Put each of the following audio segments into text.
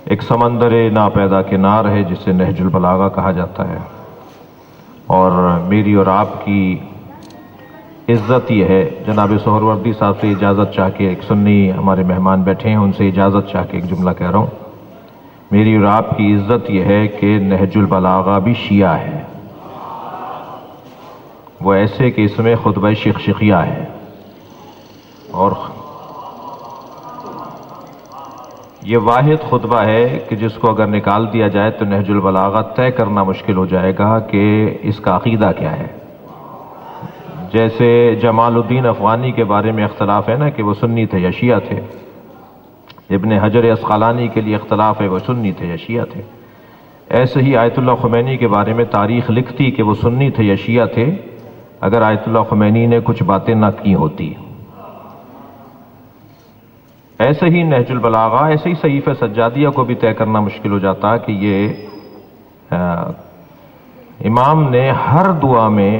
ایک سمندر ناپیدا کنار ہے جسے نہج البلاغہ کہا جاتا ہے، اور میری اور آپ کی عزت یہ ہے، جناب سہروردی صاحب سے اجازت چاہ کے، ایک سنی ہمارے مہمان بیٹھے ہیں، ان سے اجازت چاہ کے ایک جملہ کہہ رہا ہوں۔ میری اور آپ کی عزت یہ ہے کہ نہج البلاغہ بھی شیعہ ہے، وہ ایسے کہ اس میں خطبہ شخشقیہ ہے، اور یہ واحد خطبہ ہے کہ جس کو اگر نکال دیا جائے تو نہج البلاغہ طے کرنا مشکل ہو جائے گا کہ اس کا عقیدہ کیا ہے۔ جیسے جمال الدین افغانی کے بارے میں اختلاف ہے نا کہ وہ سنی تھے یا شیعہ تھے، ابن حجر عسقلانی کے لیے اختلاف ہے وہ سنی تھے یا شیعہ تھے، ایسے ہی آیت اللہ خمینی کے بارے میں تاریخ لکھتی کہ وہ سنی تھے یا شیعہ تھے اگر آیت اللہ خمینی نے کچھ باتیں نہ کی ہوتی۔ ایسے ہی نہج البلاغہ، ایسے ہی صحیفہ سجادیہ کو بھی طے کرنا مشکل ہو جاتا کہ یہ امام نے ہر دعا میں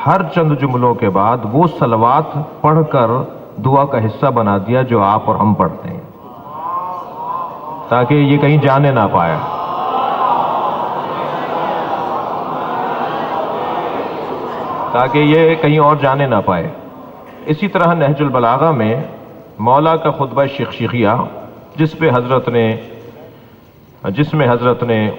ہر چند جملوں کے بعد وہ صلوات پڑھ کر دعا کا حصہ بنا دیا جو آپ اور ہم پڑھتے ہیں، تاکہ یہ کہیں جانے نہ پائے۔ تاکہ یہ کہیں اور جانے نہ پائے۔ اسی طرح نہج البلاغہ میں مولا کا خطبہ شخشقیہ جس میں حضرت نے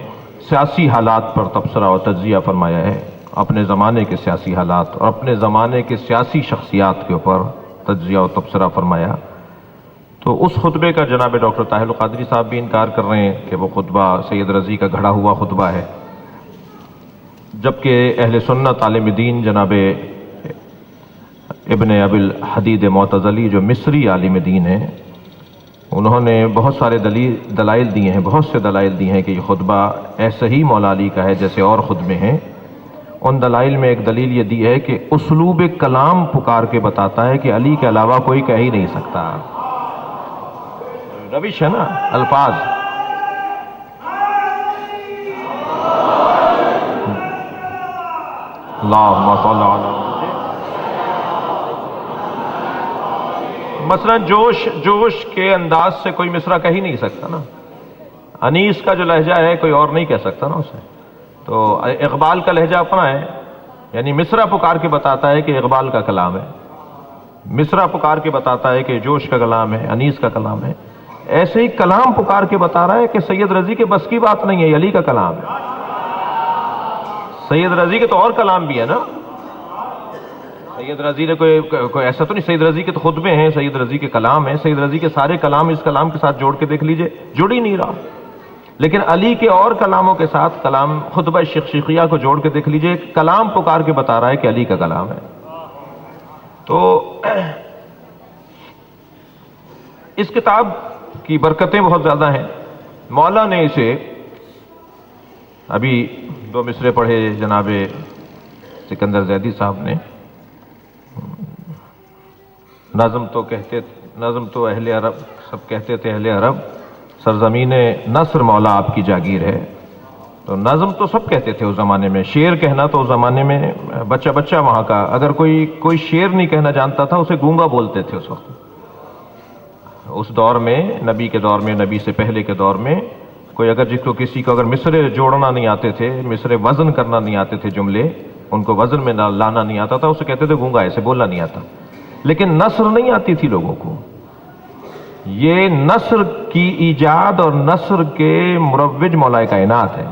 سیاسی حالات پر تبصرہ و تجزیہ فرمایا ہے، اپنے زمانے کے سیاسی حالات اور اپنے زمانے کے سیاسی شخصیات کے اوپر تجزیہ و تبصرہ فرمایا، تو اس خطبے کا جناب ڈاکٹر طاہر القادری صاحب بھی انکار کر رہے ہیں کہ وہ خطبہ سید رضی کا گھڑا ہوا خطبہ ہے، جبکہ اہل سنت عالم دین جناب ابن ابی الحدید معتزلی جو مصری عالم دین ہیں، انہوں نے بہت سارے دلائل دیے ہیں، بہت سے دلائل دیے ہیں کہ یہ خطبہ ایسے ہی مولا علی کا ہے جیسے اور خطبے ہیں۔ ان دلائل میں ایک دلیل یہ دی ہے کہ اسلوب کلام پکار کے بتاتا ہے کہ علی کے علاوہ کوئی کہہ ہی نہیں سکتا، روش ہے نا الفاظ۔ اللہم صل علی مثلا جوش کے انداز سے کوئی مصرع کہہ ہی نہیں سکتا نا، انیس کا جو لہجہ ہے کوئی اور نہیں کہہ سکتا نا اسے، تو اقبال کا لہجہ اپنا ہے، یعنی مصرع پکار کے بتاتا ہے کہ اقبال کا کلام ہے، مصرع پکار کے بتاتا ہے کہ جوش کا کلام ہے، انیس کا کلام ہے، ایسے ہی کلام پکار کے بتا رہا ہے کہ سید رضی کے بس کی بات نہیں ہے، یہ علی کا کلام ہے۔ سید رضی کے تو اور کلام بھی ہے نا، سید رضی نے کوئی ایسا تو نہیں، سید رضی کے تو خطبے ہیں، سید رضی کے کلام ہیں، سید رضی کے سارے کلام اس کلام کے ساتھ جوڑ کے دیکھ لیجئے جڑ ہی نہیں رہا، لیکن علی کے اور کلاموں کے ساتھ کلام خطبہ شخشقیہ کو جوڑ کے دیکھ لیجئے، کلام پکار کے بتا رہا ہے کہ علی کا کلام ہے۔ تو اس کتاب کی برکتیں بہت زیادہ ہیں۔ مولا نے اسے ابھی 2 مصرے پڑھے جناب سکندر زیدی صاحب نے، نظم تو اہل عرب سب کہتے تھے، اہل عرب سرزمین نصر مولا آپ کی جاگیر ہے، تو نظم تو سب کہتے تھے اس زمانے میں، شعر کہنا تو اس زمانے میں بچہ وہاں کا اگر کوئی شعر نہیں کہنا جانتا تھا اسے گونگا بولتے تھے اس وقت، اس دور میں، نبی کے دور میں، نبی سے پہلے کے دور میں کوئی اگر کسی کو اگر مصرے جوڑنا نہیں آتے تھے، مصرے وزن کرنا نہیں آتے تھے، جملے ان کو وزن میں لانا نہیں آتا تھا، اسے کہتے تھے گونگا، ایسے بولنا نہیں آتا، لیکن نثر نہیں آتی تھی لوگوں کو۔ یہ نثر کی ایجاد اور نثر کے مروج مولا کائنات ہے۔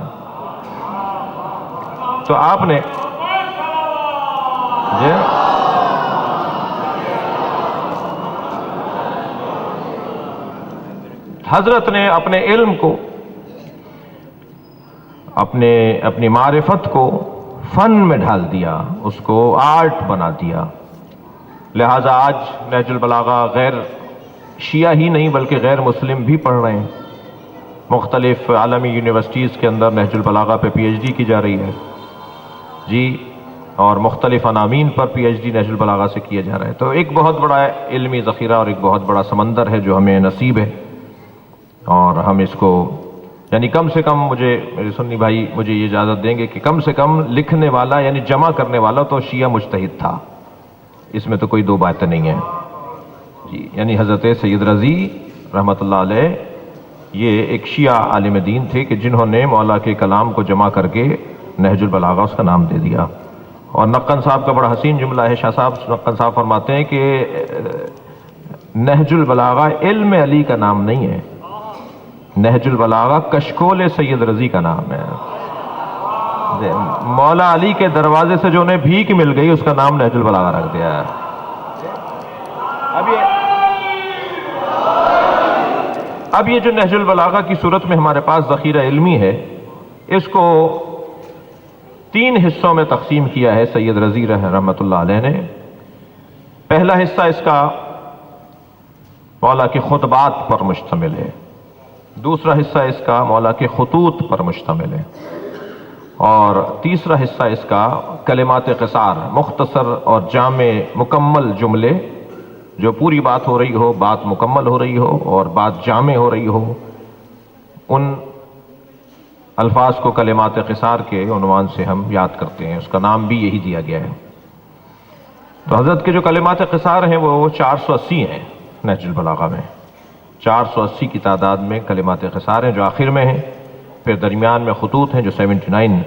تو آپ نے حضرت نے اپنے علم کو، اپنی معرفت کو فن میں ڈھال دیا، اس کو آرٹ بنا دیا، لہذا آج نہج البلاغہ غیر شیعہ ہی نہیں بلکہ غیر مسلم بھی پڑھ رہے ہیں، مختلف عالمی یونیورسٹیز کے اندر نہج البلاغہ پہ پی ایچ ڈی کی جا رہی ہے جی، اور مختلف عناوین پر پی ایچ ڈی نہج البلاغہ سے کیا جا رہا ہے۔ تو ایک بہت بڑا علمی ذخیرہ اور ایک بہت بڑا سمندر ہے جو ہمیں نصیب ہے، اور ہم اس کو یعنی کم سے کم میرے سنی بھائی مجھے یہ اجازت دیں گے کہ کم سے کم لکھنے والا یعنی جمع کرنے والا تو شیعہ مجتہد تھا، اس میں تو کوئی دو باتیں نہیں ہیں جی، یعنی حضرت سید رضی رحمت اللہ علیہ یہ ایک شیعہ عالم دین تھے کہ جنہوں نے مولا کے کلام کو جمع کر کے نہج البلاغہ اس کا نام دے دیا. اور نقن صاحب کا بڑا حسین جملہ ہے. شاہ صاحب نقن صاحب فرماتے ہیں کہ نہج البلاغہ علم علی کا نام نہیں ہے، نہج البلاغہ کشکول سید رضی کا نام ہے. مولا علی کے دروازے سے جو انہیں بھیک مل گئی اس کا نام نہج البلاغہ رکھ دیا ہے. اب یہ جو نہج البلاغہ کی صورت میں ہمارے پاس ذخیرہ علمی ہے، اس کو 3 حصوں میں تقسیم کیا ہے سید رضی رحمۃ اللہ علیہ نے. پہلا حصہ اس کا مولا کے خطبات پر مشتمل ہے، دوسرا حصہ اس کا مولا کے خطوط پر مشتمل ہے، اور تیسرا حصہ اس کا کلمات قصار، مختصر اور جامع مکمل جملے، جو پوری بات ہو رہی ہو، بات مکمل ہو رہی ہو اور بات جامع ہو رہی ہو، ان الفاظ کو کلمات قصار کے عنوان سے ہم یاد کرتے ہیں. اس کا نام بھی یہی دیا گیا ہے. تو حضرت کے جو کلمات قصار ہیں وہ 480 ہیں نہج البلاغہ میں. 480 کی تعداد میں کلمات قصار ہیں جو آخر میں ہیں. پھر درمیان میں خطوط ہیں جو 79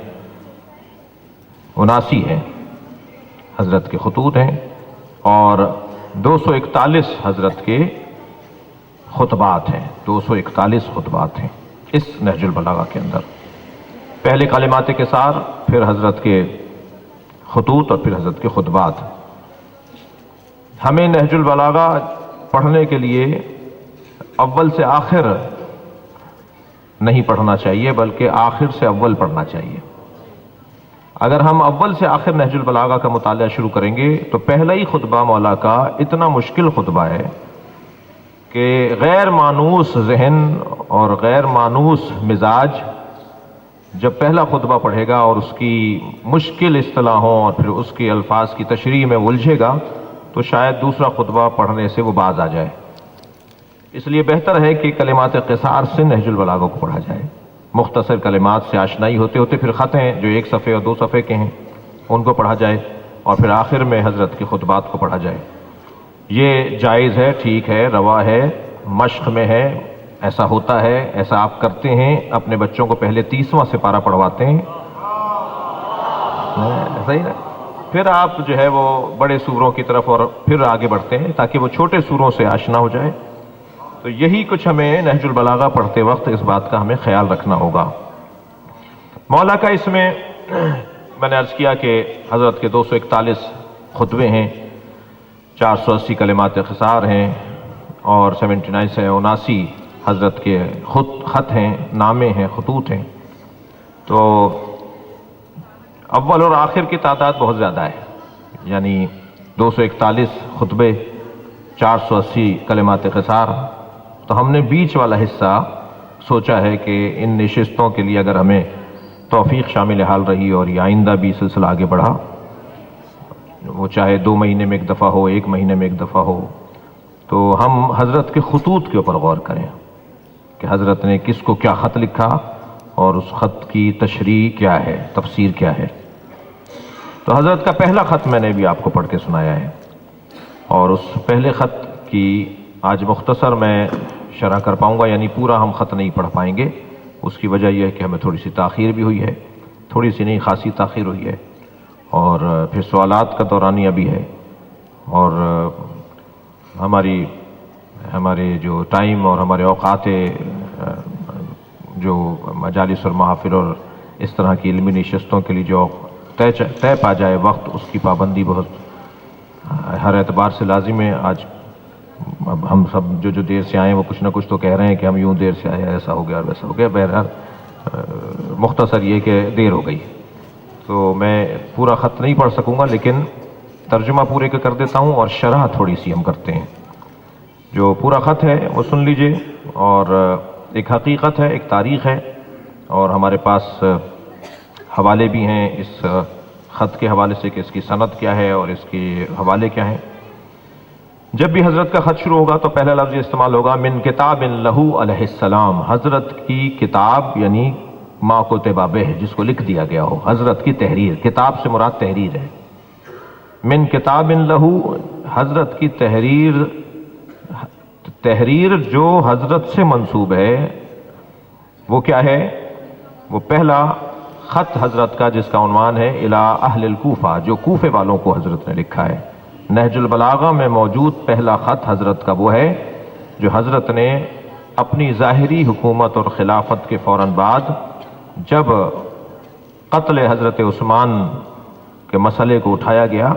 ہیں حضرت کے خطوط ہیں، اور 241 حضرت کے خطبات ہیں. 241 خطبات ہیں اس نہج البلاغہ کے اندر. پہلے کلمات قصار، پھر حضرت کے خطوط اور پھر حضرت کے خطبات. ہمیں نہج البلاغہ پڑھنے کے لیے اول سے آخر نہیں پڑھنا چاہیے بلکہ آخر سے اول پڑھنا چاہیے. اگر ہم اول سے آخر نہج البلاغہ کا مطالعہ شروع کریں گے تو پہلا ہی خطبہ مولا کا اتنا مشکل خطبہ ہے کہ غیر مانوس ذہن اور غیر مانوس مزاج جب پہلا خطبہ پڑھے گا اور اس کی مشکل اصطلاحوں اور پھر اس کے الفاظ کی تشریح میں الجھے گا تو شاید دوسرا خطبہ پڑھنے سے وہ باز آ جائے. اس لیے بہتر ہے کہ کلمات قصار سے نہج البلاغہ کو پڑھا جائے. مختصر کلمات سے آشنائی ہوتے ہوتے پھر خط ہیں جو 1 صفحے اور 2 صفحے کے ہیں، ان کو پڑھا جائے، اور پھر آخر میں حضرت کے خطبات کو پڑھا جائے. یہ جائز ہے، ٹھیک ہے، روا ہے، مشق میں ہے، ایسا ہوتا ہے، ایسا آپ کرتے ہیں. اپنے بچوں کو پہلے 30واں سپارہ پڑھواتے ہیں، صحیح ہے، پھر آپ جو ہے وہ بڑے سوروں کی طرف اور پھر آگے بڑھتے ہیں تاکہ وہ چھوٹے سوروں سے آشنا ہو جائے. تو یہی کچھ ہمیں نہج البلاغہ پڑھتے وقت اس بات کا ہمیں خیال رکھنا ہوگا. مولا کا اس میں نے عرض کیا کہ حضرت کے 241 خطبے ہیں، 480 کلمات قصار ہیں، اور 79 حضرت کے خط ہیں، نامے ہیں، خطوط ہیں. تو اول اور آخر کی تعداد بہت زیادہ ہے، یعنی 241 خطبے، 480 کلمات قصار. تو ہم نے بیچ والا حصہ سوچا ہے کہ ان نشستوں کے لیے اگر ہمیں توفیق شامل حال رہی اور یہ آئندہ بھی سلسلہ آگے بڑھا، وہ چاہے 2 مہینے میں ایک دفعہ ہو، 1 مہینے میں ایک دفعہ ہو، تو ہم حضرت کے خطوط کے اوپر غور کریں کہ حضرت نے کس کو کیا خط لکھا اور اس خط کی تشریح کیا ہے، تفسیر کیا ہے. تو حضرت کا پہلا خط میں نے بھی آپ کو پڑھ کے سنایا ہے، اور اس پہلے خط کی آج مختصر میں شرح کر پاؤں گا، یعنی پورا ہم خط نہیں پڑھ پائیں گے. اس کی وجہ یہ ہے کہ ہمیں تھوڑی سی تاخیر بھی ہوئی ہے، تھوڑی سی نہیں خاصی تاخیر ہوئی ہے، اور پھر سوالات کا دورانیہ بھی ہے، اور ہمارے جو ٹائم اور ہمارے اوقات جو مجالس اور محافل اور اس طرح کی علمی نشستوں کے لیے جو طے پا جائے وقت، اس کی پابندی بہت ہر اعتبار سے لازم ہے. آج اب ہم سب جو دیر سے آئے وہ کچھ نہ کچھ تو کہہ رہے ہیں کہ ہم یوں دیر سے آئے، ایسا ہو گیا اور ویسا ہو گیا. بہرحال مختصر یہ کہ دیر ہو گئی، تو میں پورا خط نہیں پڑھ سکوں گا، لیکن ترجمہ پورے کا کر دیتا ہوں اور شرح تھوڑی سی ہم کرتے ہیں. جو پورا خط ہے وہ سن لیجئے، اور ایک حقیقت ہے، ایک تاریخ ہے، اور ہمارے پاس حوالے بھی ہیں اس خط کے حوالے سے کہ اس کی سند کیا ہے اور اس کے حوالے کیا ہیں. جب بھی حضرت کا خط شروع ہوگا تو پہلا لفظ استعمال ہوگا من کتاب لہو علیہ السلام، حضرت کی کتاب یعنی ما کتب بہ، جس کو لکھ دیا گیا ہو، حضرت کی تحریر. کتاب سے مراد تحریر ہے. من کتاب لہو، حضرت کی تحریر جو حضرت سے منسوب ہے، وہ کیا ہے؟ وہ پہلا خط حضرت کا جس کا عنوان ہے الی اہل الکوفہ، جو کوفے والوں کو حضرت نے لکھا ہے۔ نہج البلاغہ میں موجود پہلا خط حضرت کا وہ ہے جو حضرت نے اپنی ظاہری حکومت اور خلافت کے فوراً بعد جب قتل حضرت عثمان کے مسئلے کو اٹھایا گیا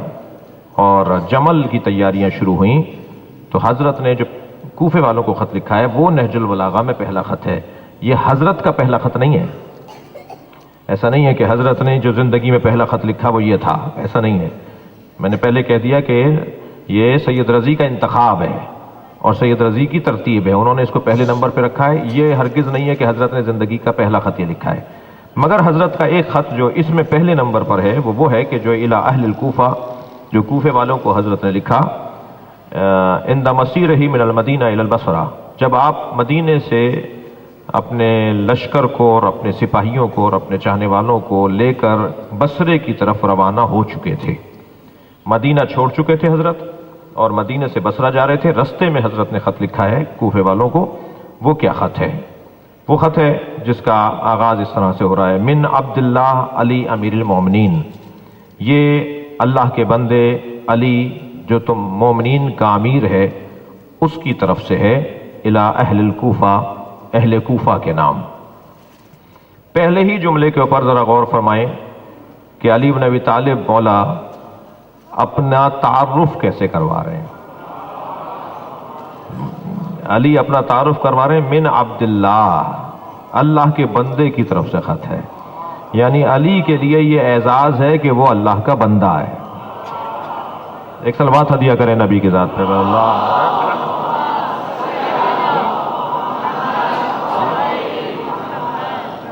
اور جمل کی تیاریاں شروع ہوئیں، تو حضرت نے جو کوفے والوں کو خط لکھا ہے وہ نہج البلاغہ میں پہلا خط ہے۔ یہ حضرت کا پہلا خط نہیں ہے، ایسا نہیں ہے کہ حضرت نے جو زندگی میں پہلا خط لکھا وہ یہ تھا، ایسا نہیں ہے۔ میں نے پہلے کہہ دیا کہ یہ سید رضی کا انتخاب ہے اور سید رضی کی ترتیب ہے، انہوں نے اس کو پہلے نمبر پہ رکھا ہے۔ یہ ہرگز نہیں ہے کہ حضرت نے زندگی کا پہلا خط یہ لکھا ہے، مگر حضرت کا ایک خط جو اس میں پہلے نمبر پر ہے وہ ہے کہ جو الی اہل الکوفہ، جو کوفے والوں کو حضرت نے لکھا عند مسیرہ من المدینہ الی البصرہ، جب آپ مدینے سے اپنے لشکر کو اور اپنے سپاہیوں کو اور اپنے چاہنے والوں کو لے کر بصرے کی طرف روانہ ہو چکے تھے، مدینہ چھوڑ چکے تھے حضرت اور مدینہ سے بصرہ جا رہے تھے، رستے میں حضرت نے خط لکھا ہے کوفے والوں کو۔ وہ کیا خط ہے؟ وہ خط ہے جس کا آغاز اس طرح سے ہو رہا ہے، من عبداللہ علی امیر المومنین، یہ اللہ کے بندے علی جو تم مومنین کا امیر ہے اس کی طرف سے ہے، الی اہل الکوفہ، اہل کوفہ کے نام۔ پہلے ہی جملے کے اوپر ذرا غور فرمائیں کہ علی بن ابی طالب مولا اپنا تعارف کیسے کروا رہے ہیں۔ علی اپنا تعارف کروا رہے ہیں من عبداللہ، اللہ کے بندے کی طرف سے خط ہے، یعنی علی کے لیے یہ اعزاز ہے کہ وہ اللہ کا بندہ ہے۔ ایک صلوات ہدیہ کریں نبی کی ذات پہ اللہ۔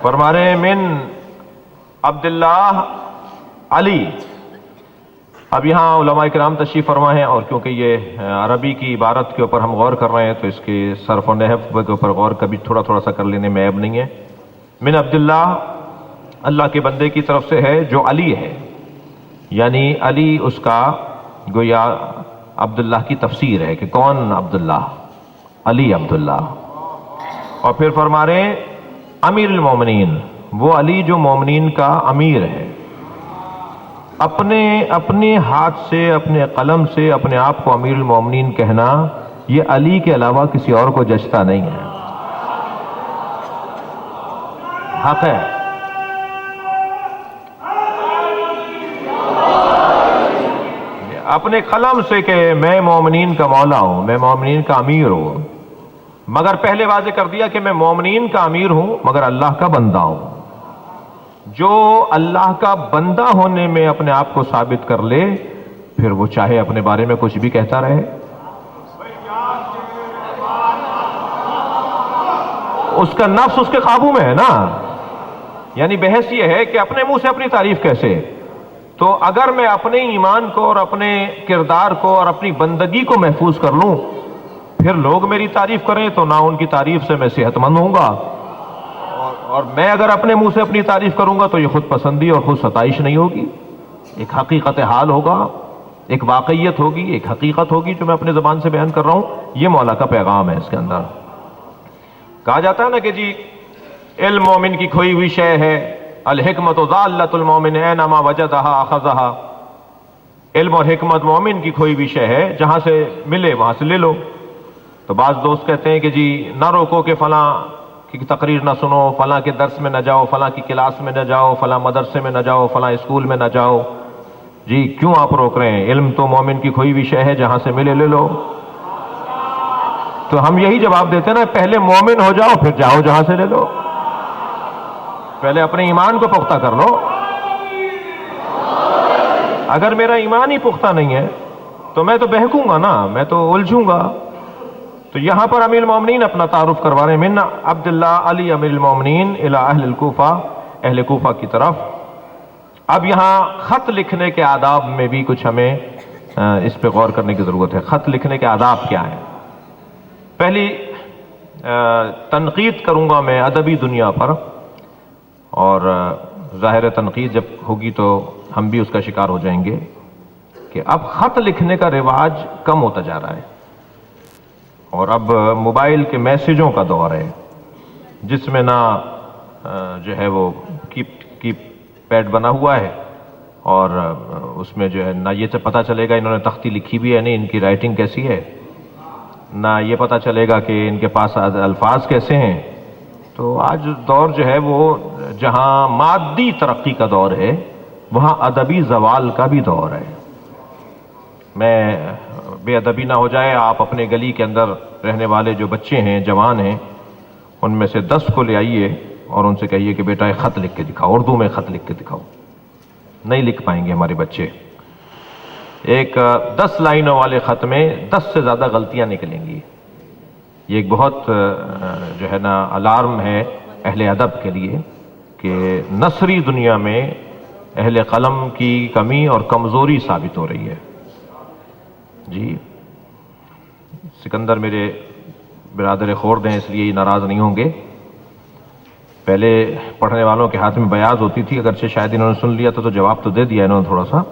فرما رہے ہیں من عبداللہ علی۔ اب یہاں علماء کرام تشریف فرما ہیں، اور کیونکہ یہ عربی کی عبارت کے اوپر ہم غور کر رہے ہیں تو اس کے صرف و نحو کے اوپر غور کبھی تھوڑا تھوڑا سا کر لینے میں عیب نہیں ہے۔ من عبداللہ، اللہ کے بندے کی طرف سے ہے جو علی ہے، یعنی علی اس کا گویا عبداللہ کی تفسیر ہے کہ کون عبداللہ؟ علی عبداللہ۔ اور پھر فرما رہے ہیں امیر المومنین، وہ علی جو مومنین کا امیر ہے۔ اپنے ہاتھ سے، اپنے قلم سے اپنے آپ کو امیر المومنین کہنا یہ علی کے علاوہ کسی اور کو جچتا نہیں ہے، حق ہے۔ اپنے قلم سے کہ میں مومنین کا مولا ہوں، میں مومنین کا امیر ہوں، مگر پہلے واضح کر دیا کہ میں مومنین کا امیر ہوں مگر اللہ کا بندہ ہوں۔ جو اللہ کا بندہ ہونے میں اپنے آپ کو ثابت کر لے پھر وہ چاہے اپنے بارے میں کچھ بھی کہتا رہے، اس کا نفس اس کے قابو میں ہے نا۔ یعنی بحث یہ ہے کہ اپنے منہ سے اپنی تعریف کیسے؟ تو اگر میں اپنے ایمان کو اور اپنے کردار کو اور اپنی بندگی کو محفوظ کر لوں پھر لوگ میری تعریف کریں تو نہ ان کی تعریف سے میں صحت مند ہوں گا، اور میں اگر اپنے منہ سے اپنی تعریف کروں گا تو یہ خود پسندی اور خود ستائش نہیں ہوگی، ایک حقیقت حال ہوگا، ایک واقعیت ہوگی، ایک حقیقت ہوگی جو میں اپنے زبان سے بیان کر رہا ہوں۔ یہ مولا کا پیغام ہے۔ اس کے اندر کہا جاتا ہے نا کہ جی علم مومن کی کھوئی ہوئی شے ہے، الحکمت ضالۃ المومن اینما وجدہا اخذہا، علم اور حکمت مومن کی کھوئی ہوئی شے ہے، جہاں سے ملے وہاں سے لے لو۔ تو بعض دوست کہتے ہیں کہ جی نہ روکو کہ فلاں کی تقریر نہ سنو، فلاں کے درس میں نہ جاؤ، فلاں کی کلاس میں نہ جاؤ، فلاں مدرسے میں نہ جاؤ، فلاں اسکول میں نہ جاؤ۔ جی کیوں آپ روک رہے ہیں؟ علم تو مومن کی کھوئی ہوئی شے ہے، جہاں سے ملے لے لو۔ تو ہم یہی جواب دیتے ہیں نا، پہلے مومن ہو جاؤ پھر جاؤ جہاں سے لے لو، پہلے اپنے ایمان کو پختہ کر لو۔ اگر میرا ایمان ہی پختہ نہیں ہے تو میں تو بہکوں گا نا، میں تو الجھوں گا۔ تو یہاں پر امیر المومنین اپنا تعارف کروا رہے ہیں، من عبداللہ علی امیر المومنین الی اہل الکوفہ، اہل کوفہ کی طرف۔ اب یہاں خط لکھنے کے آداب میں بھی کچھ ہمیں اس پہ غور کرنے کی ضرورت ہے۔ خط لکھنے کے آداب کیا ہیں؟ پہلی تنقید کروں گا میں ادبی دنیا پر، اور ظاہر تنقید جب ہوگی تو ہم بھی اس کا شکار ہو جائیں گے کہ اب خط لکھنے کا رواج کم ہوتا جا رہا ہے، اور اب موبائل کے میسجوں کا دور ہے۔ جس میں نہ جو ہے وہ کی پیڈ بنا ہوا ہے، اور اس میں جو ہے نہ یہ پتہ چلے گا انہوں نے تختی لکھی بھی ہے نہیں، ان کی رائٹنگ کیسی ہے، نہ یہ پتہ چلے گا کہ ان کے پاس الفاظ کیسے ہیں۔ تو آج دور جو ہے وہ جہاں مادی ترقی کا دور ہے، وہاں ادبی زوال کا بھی دور ہے۔ میں بے ادبی نہ ہو جائے، آپ اپنے گلی کے اندر رہنے والے جو بچے ہیں، جوان ہیں، ان میں سے 10 کو لے آئیے اور ان سے کہیے کہ بیٹا ایک خط لکھ کے دکھاؤ، اردو میں خط لکھ کے دکھاؤ۔ نہیں لکھ پائیں گے ہمارے بچے۔ ایک 10 لائنوں والے خط میں 10 سے زیادہ غلطیاں نکلیں گی۔ یہ ایک بہت جو ہے نا الارم ہے اہل ادب کے لیے کہ نثری دنیا میں اہل قلم کی کمی اور کمزوری ثابت ہو رہی ہے۔ جی سکندر میرے برادر خورد ہیں، اس لیے یہ ناراض نہیں ہوں گے۔ پہلے پڑھنے والوں کے ہاتھ میں بیاض ہوتی تھی، اگرچہ شاید انہوں نے سن لیا تو جواب تو دے دیا انہوں نے تھوڑا سا۔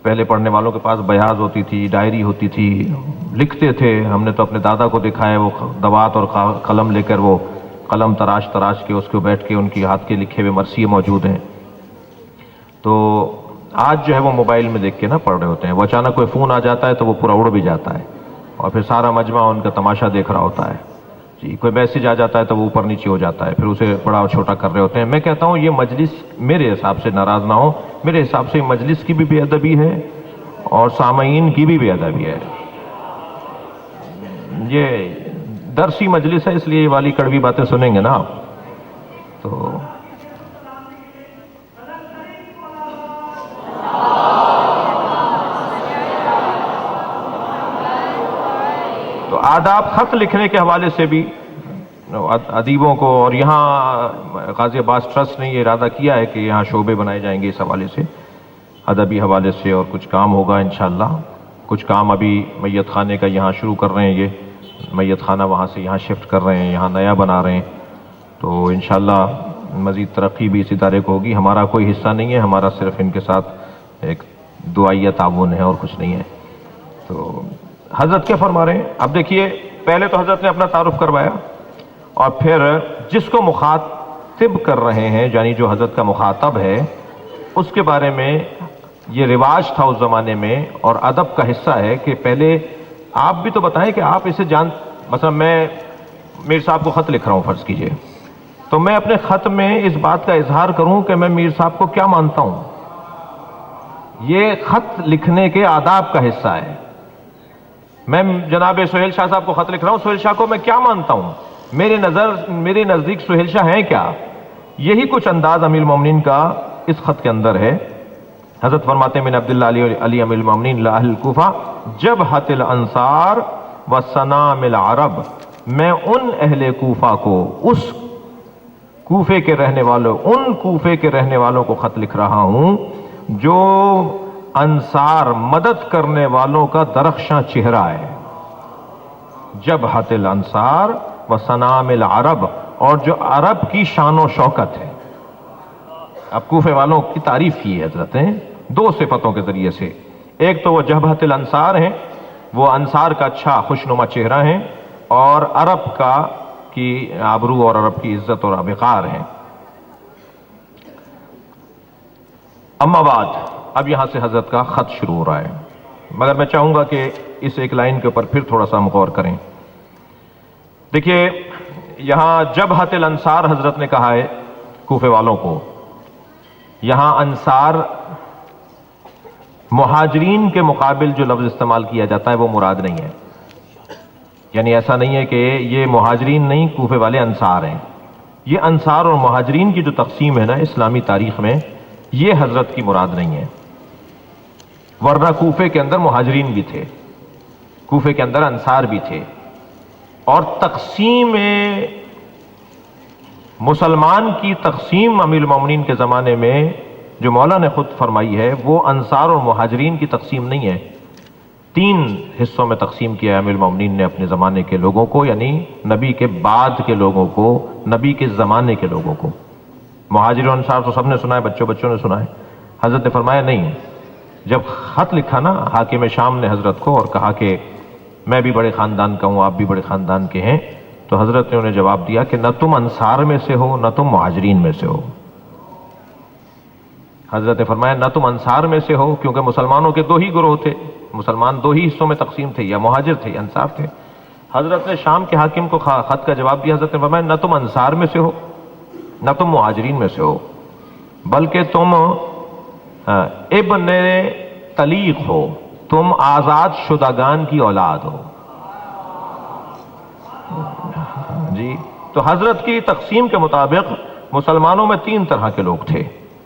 پہلے پڑھنے والوں کے پاس بیاض ہوتی تھی، ڈائری ہوتی تھی، لکھتے تھے۔ ہم نے تو اپنے دادا کو دیکھا ہے، وہ دوات اور قلم لے کر وہ قلم تراش کے اس کو بیٹھ کے ان کی ہاتھ کے لکھے ہوئے مرثیے موجود ہیں۔ تو آج جو ہے وہ موبائل میں دیکھ کے نا پڑھ رہے ہوتے ہیں، وہ اچانک کوئی فون آ جاتا ہے تو وہ پورا اڑ بھی جاتا ہے، اور پھر سارا مجمع ان کا تماشا دیکھ رہا ہوتا ہے۔ جی کوئی میسج آ جاتا ہے تو وہ اوپر نیچے ہو جاتا ہے، پھر اسے بڑا اور چھوٹا کر رہے ہوتے ہیں۔ میں کہتا ہوں یہ مجلس، میرے حساب سے ناراض نہ ہو، میرے حساب سے مجلس کی بھی بے ادبی ہے اور سامعین کی بھی بے ادبی ہے۔ یہ درسی مجلس ہے، اس لیے یہ والی کڑوی باتیں سنیں گے نا آپ۔ تو آداب خط لکھنے کے حوالے سے بھی ادیبوں کو، اور یہاں غازی عباس ٹرسٹ نے یہ ارادہ کیا ہے کہ یہاں شعبے بنائے جائیں گے اس حوالے سے، ادبی حوالے سے، اور کچھ کام ہوگا انشاءاللہ۔ کچھ کام ابھی میت خانے کا یہاں شروع کر رہے ہیں، یہ میت خانہ وہاں سے یہاں شفٹ کر رہے ہیں، یہاں نیا بنا رہے ہیں، تو انشاءاللہ مزید ترقی بھی اس ادارے کو ہوگی۔ ہمارا کوئی حصہ نہیں ہے، ہمارا صرف ان کے ساتھ ایک دعائیہ تعاون ہے اور کچھ نہیں ہے۔ تو حضرت کیا فرما رہے ہیں؟ اب دیکھیے، پہلے تو حضرت نے اپنا تعارف کروایا، اور پھر جس کو مخاطب کر رہے ہیں، یعنی جو حضرت کا مخاطب ہے، اس کے بارے میں یہ رواج تھا اس زمانے میں اور ادب کا حصہ ہے کہ پہلے آپ بھی تو بتائیں کہ آپ اسے مثلا میں میر صاحب کو خط لکھ رہا ہوں فرض کیجئے، تو میں اپنے خط میں اس بات کا اظہار کروں کہ میں میر صاحب کو کیا مانتا ہوں۔ یہ خط لکھنے کے آداب کا حصہ ہے۔ میں جناب سہیل شاہ صاحب کو خط لکھ رہا ہوں، سہیل شاہ کو میں کیا مانتا ہوں، میرے نزدیک سہیل شاہ ہیں کیا؟ یہی کچھ انداز امیر المومنین کا اس خط کے اندر ہے۔ حضرت فرماتے ہیں من عبداللہ علی امیر المومنین لاہل الکوفہ جبہت الانصار وسنام العرب، میں ان اہل کوفہ کو، اس کوفے کے رہنے والوں، ان کوفے کے رہنے والوں کو خط لکھ رہا ہوں جو انصار مدد کرنے والوں کا درخشاں چہرہ ہے۔ جبہت الانصار وسنام العرب، اور جو عرب کی شان و شوکت ہے۔ اب کوفے والوں کی تعریف کی ہے حضرت نے 2 صفتوں کے ذریعے سے، ایک تو وہ جبہت الانصار ہیں، وہ انصار کا اچھا خوشنما چہرہ ہیں، اور عرب کی آبرو اور عرب کی عزت اور وقار ہیں۔ اما بعد، اب یہاں سے حضرت کا خط شروع ہو رہا ہے، مگر میں چاہوں گا کہ اس ایک لائن کے اوپر پھر تھوڑا سا ہم غور کریں۔ دیکھیے یہاں جبہت الانصار حضرت نے کہا ہے کوفے والوں کو، یہاں انصار مہاجرین کے مقابل جو لفظ استعمال کیا جاتا ہے وہ مراد نہیں ہے، یعنی ایسا نہیں ہے کہ یہ مہاجرین نہیں، کوفے والے انصار ہیں۔ یہ انصار اور مہاجرین کی جو تقسیم ہے نا اسلامی تاریخ میں، یہ حضرت کی مراد نہیں ہے، ورنہ کوفے کے اندر مہاجرین بھی تھے، کوفے کے اندر انصار بھی تھے، اور تقسیم مسلمان کی تقسیم امیر المومنین کے زمانے میں جو مولا نے خود فرمائی ہے، وہ انصار اور مہاجرین کی تقسیم نہیں ہے۔ 3 حصوں میں تقسیم کیا ہے امیر المومنین نے اپنے زمانے کے لوگوں کو، یعنی نبی کے بعد کے لوگوں کو، نبی کے زمانے کے لوگوں کو۔ مہاجر و انصار تو سب نے سنا ہے، بچوں نے سنا ہے۔ حضرت نے فرمایا نہیں، جب خط لکھا نا حاکم شام نے حضرت کو اور کہا کہ میں بھی بڑے خاندان کا ہوں، آپ بھی بڑے خاندان کے ہیں، تو حضرت نے انہیں جواب دیا کہ نہ تم انصار میں سے ہو نہ تم مہاجرین میں سے ہو۔ حضرت نے فرمایا نہ تم انصار میں سے ہو، کیونکہ مسلمانوں کے دو ہی گروہ تھے، مسلمان دو ہی حصوں میں تقسیم تھے، یا مہاجر تھے یا انصار تھے۔ حضرت نے شام کے حاکم کو خط کا جواب دیا، حضرت نے فرمایا نہ تم انصار میں سے ہو نہ تم مہاجرین میں سے ہو، بلکہ تم ابن طلیق ہو، تم آزاد شدگان کی اولاد ہو۔ جی، تو حضرت کی تقسیم کے مطابق مسلمانوں میں تین طرح کے لوگ تھے: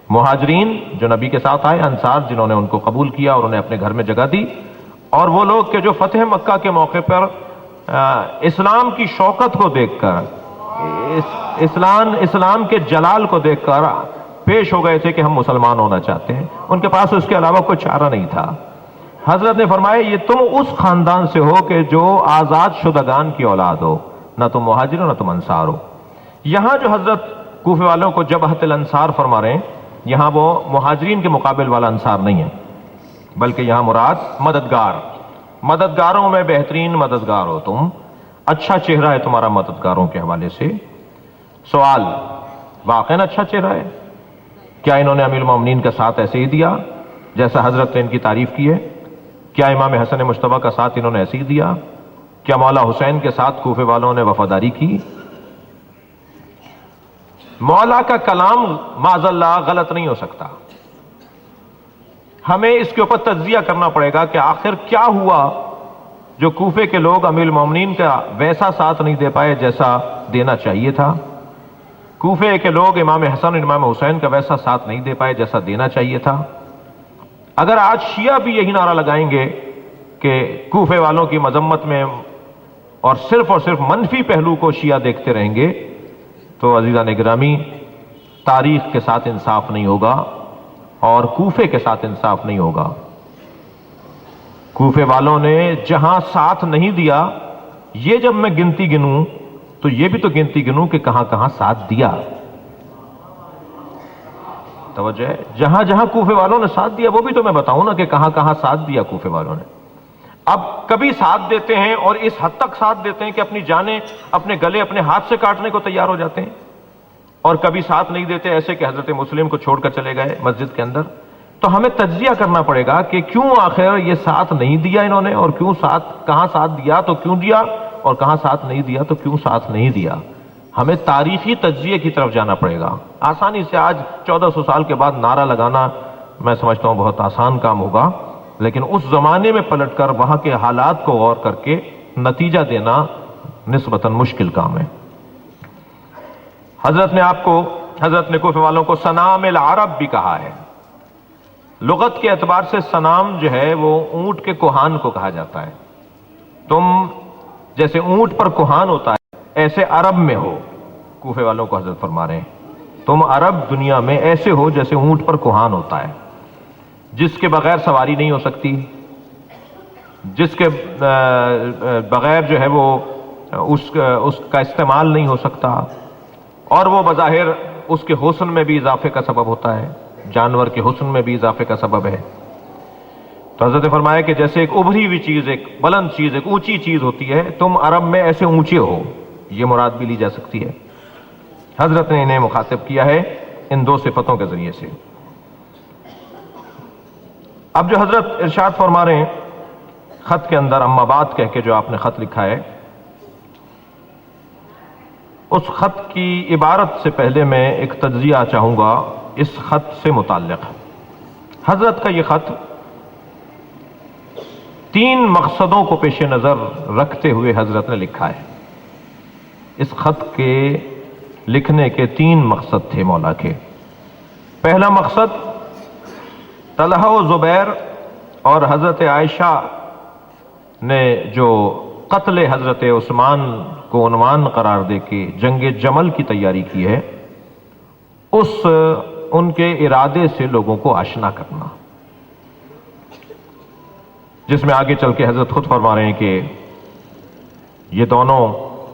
مہاجرین جو نبی کے ساتھ آئے، انصار جنہوں نے ان کو قبول کیا اور انہیں اپنے گھر میں جگہ دی، اور وہ لوگ کہ جو فتح مکہ کے موقع پر اسلام کی شوکت کو دیکھ کر، اسلام کے جلال کو دیکھ کر پیش ہو گئے تھے کہ ہم مسلمان ہونا چاہتے ہیں، ان کے پاس اس کے علاوہ کوئی چارہ نہیں تھا۔ حضرت نے فرمایا یہ تم اس خاندان سے ہو کہ جو آزاد شدگان کی اولاد ہو، نہ تم مہاجر ہو نہ تم انصار ہو۔ یہاں جو حضرت کوفے والوں کو جبہۃ الانصار فرما رہے ہیں، یہاں وہ مہاجرین کے مقابل والا انصار نہیں ہے، بلکہ یہاں مراد مددگاروں میں بہترین مددگار ہو تم، اچھا چہرہ ہے تمہارا مددگاروں کے حوالے سے۔ سوال، واقعاً اچھا چہرہ ہے؟ کیا انہوں نے امیر المومنین کا ساتھ ایسے ہی دیا جیسا حضرت نے ان کی تعریف کی ہے؟ کیا امام حسن مجتبیٰ کا ساتھ انہوں نے ایسے ہی دیا؟ کیا مولا حسین کے ساتھ کوفے والوں نے وفاداری کی؟ مولا کا کلام معاذ اللہ غلط نہیں ہو سکتا، ہمیں اس کے اوپر تجزیہ کرنا پڑے گا کہ آخر کیا ہوا جو کوفے کے لوگ امیر المومنین کا ویسا ساتھ نہیں دے پائے جیسا دینا چاہیے تھا، کوفے کے لوگ امام حسن امام حسین کا ویسا ساتھ نہیں دے پائے جیسا دینا چاہیے تھا۔ اگر آج شیعہ بھی یہی نعرہ لگائیں گے کہ کوفے والوں کی مذمت میں اور صرف منفی پہلو کو شیعہ دیکھتے رہیں گے، تو عزیزان گرامی تاریخ کے ساتھ انصاف نہیں ہوگا اور کوفے کے ساتھ انصاف نہیں ہوگا۔ کوفے والوں نے جہاں ساتھ نہیں دیا، یہ جب میں گنتی گنوں تو یہ بھی تو گنتی گنوں کہ کہاں کہاں ساتھ دیا۔ توجہ ہے، جہاں جہاں کوفے والوں نے ساتھ دیا وہ بھی تو میں بتاؤں نا کہ کہاں کہاں ساتھ دیا کوفے والوں نے۔ اب کبھی ساتھ دیتے ہیں اور اس حد تک ساتھ دیتے ہیں کہ اپنی جانیں اپنے گلے اپنے ہاتھ سے کاٹنے کو تیار ہو جاتے ہیں، اور کبھی ساتھ نہیں دیتے ایسے کہ حضرت مسلم کو چھوڑ کر چلے گئے مسجد کے اندر۔ تو ہمیں تجزیہ کرنا پڑے گا کہ کیوں آخر یہ ساتھ نہیں دیا انہوں نے، اور کیوں ساتھ، کہاں ساتھ دیا تو کیوں دیا، اور کہاں ساتھ نہیں دیا تو کیوں ساتھ نہیں دیا۔ ہمیں تاریخی تجزیے کی طرف جانا پڑے گا۔ آسانی سے آج 1400 سال کے بعد نعرہ لگانا میں سمجھتا ہوں بہت آسان کام ہوگا، لیکن اس زمانے میں پلٹ کر وہاں کے حالات کو غور کر کے نتیجہ دینا نسبتاً مشکل کام ہے۔ حضرت نے کوفے والوں کو سنام العرب بھی کہا ہے۔ لغت کے اعتبار سے سنام جو ہے وہ اونٹ کے کوہان کو کہا جاتا ہے۔ تم جیسے اونٹ پر کوہان ہوتا ہے ایسے عرب میں ہو، کوفے والوں کو حضرت فرما رہے ہیں تم عرب دنیا میں ایسے ہو جیسے اونٹ پر کوہان ہوتا ہے، جس کے بغیر سواری نہیں ہو سکتی، جس کے بغیر جو ہے وہ اس کا استعمال نہیں ہو سکتا، اور وہ بظاہر اس کے حسن میں بھی اضافے کا سبب ہوتا ہے، جانور کے حسن میں بھی اضافے کا سبب ہے۔ تو حضرت نے فرمایا کہ جیسے ایک ابھری ہوئی چیز، ایک بلند چیز، ایک اونچی چیز ہوتی ہے، تم عرب میں ایسے اونچے ہو، یہ مراد بھی لی جا سکتی ہے۔ حضرت نے انہیں مخاطب کیا ہے ان دو صفتوں کے ذریعے سے۔ اب جو حضرت ارشاد فرما رہے ہیں خط کے اندر اما بعد کہہ کے جو آپ نے خط لکھا ہے، اس خط کی عبارت سے پہلے میں ایک تجزیہ چاہوں گا اس خط سے متعلق۔ حضرت کا یہ خط 3 مقصدوں کو پیش نظر رکھتے ہوئے حضرت نے لکھا ہے۔ اس خط کے لکھنے کے 3 مقصد تھے مولا کے۔ پہلا مقصد، طلحہ و زبیر اور حضرت عائشہ نے جو قتل حضرت عثمان کو عنوان قرار دے کے جنگ جمل کی تیاری کی ہے، ان کے ارادے سے لوگوں کو آشنا کرنا، جس میں آگے چل کے حضرت خود فرما رہے ہیں کہ یہ دونوں